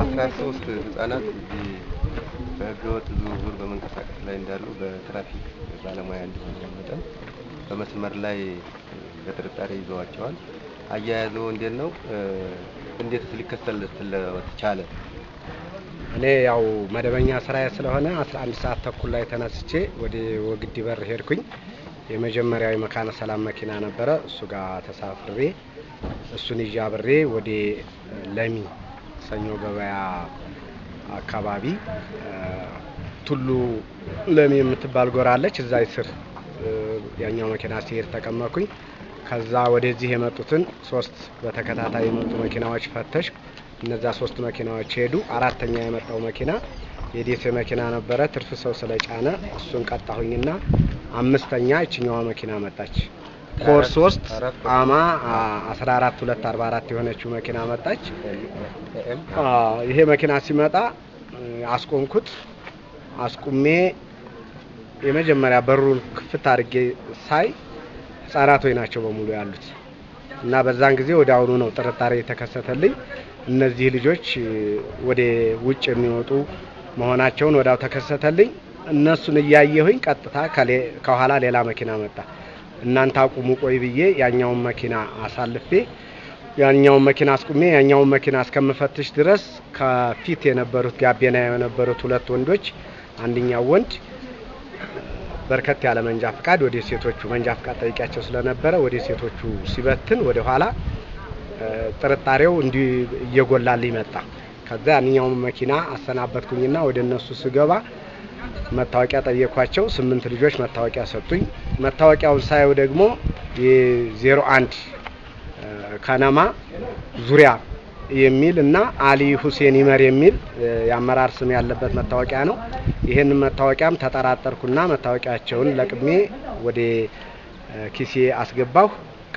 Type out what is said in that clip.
13 ህጻናት በህገወጥ ዝውውር በመንቀሳቀስ ላይ እንዳሉ በትራፊክ ባለሙያ እንዲሆኑ መጠን በመስመር ላይ በጥርጣሬ ይዘዋቸዋል። አያያዘው እንዴት ነው? እንዴትስ ሊከሰል ቻለ? እኔ ያው መደበኛ ስራዬ ስለሆነ 11 ሰዓት ተኩል ላይ ተነስቼ ወደ ወግዲ በር ሄድኩኝ። የመጀመሪያው መካነ ሰላም መኪና ነበረ። እሱ ጋር ተሳፍሬ እሱን ይዣብሬ ወደ ለሚ ሰኞ ገበያ አካባቢ ቱሉ ለሚ የምትባል ጎራለች። እዛ ይስር ያኛው መኪና ሲሄድ ተቀመጥኩኝ። ከዛ ወደዚህ የመጡትን 3 በተከታታይ የመጡ መኪናዎች ፈተሽ። እነዛ 3 መኪናዎች ሄዱ። አራተኛ የመጣው መኪና የዴሴ መኪና ነበረ። ትርፍ ሰው ስለጫነ እሱን ቀጣሁኝና አምስተኛ እቺኛዋ መኪና መጣች። ኮር 3 አማ 14244 የሆነችው መኪና መጣች። ይሄ መኪና ሲመጣ አስቆምኩት። አስቁሜ የመጀመሪያ በሩን ክፍት አድርጌ ሳይ ህፃናቶች ናቸው በሙሉ ያሉት እና በዛን ጊዜ ወደ አሁኑ ነው ጥርጣሬ የተከሰተልኝ። እነዚህ ልጆች ወደ ውጭ የሚወጡ መሆናቸውን ወዳው ተከሰተልኝ። እነሱን እያየሁኝ ቀጥታ ከኋላ ሌላ መኪና መጣ። እናንተ አቁሙ ቆይ ብዬ ያኛውን መኪና አሳልፌ ያኛውን መኪና አስቁሜ ያኛውን መኪና እስከምፈትሽ ድረስ ከፊት የነበሩት ጋቤና የነበሩት 2 ወንዶች አንደኛው ወንድ በርከት ያለ መንጃ ፍቃድ ወደ ሴቶቹ መንጃ ፍቃድ ጠይቂያቸው ስለነበረ ወደ ሴቶቹ ሲበትን ወደ ኋላ ጥርጣሬው እንዲህ እየጎላልኝ መጣ። ከዛ ያኛውን መኪና አሰናበትኩኝና ወደ እነሱ ስገባ መታወቂያ ጠየኳቸው። 8 ልጆች መታወቂያ ሰጡኝ። መታወቂያውን ሳየው ደግሞ የ01 ከነማ ዙሪያ የሚል እና አሊ ሁሴን ይመር የሚል የአመራር ስም ያለበት መታወቂያ ነው። ይሄን መታወቂያም ተጠራጠርኩና መታወቂያቸውን ለቅሜ ወደ ኪሴ አስገባሁ።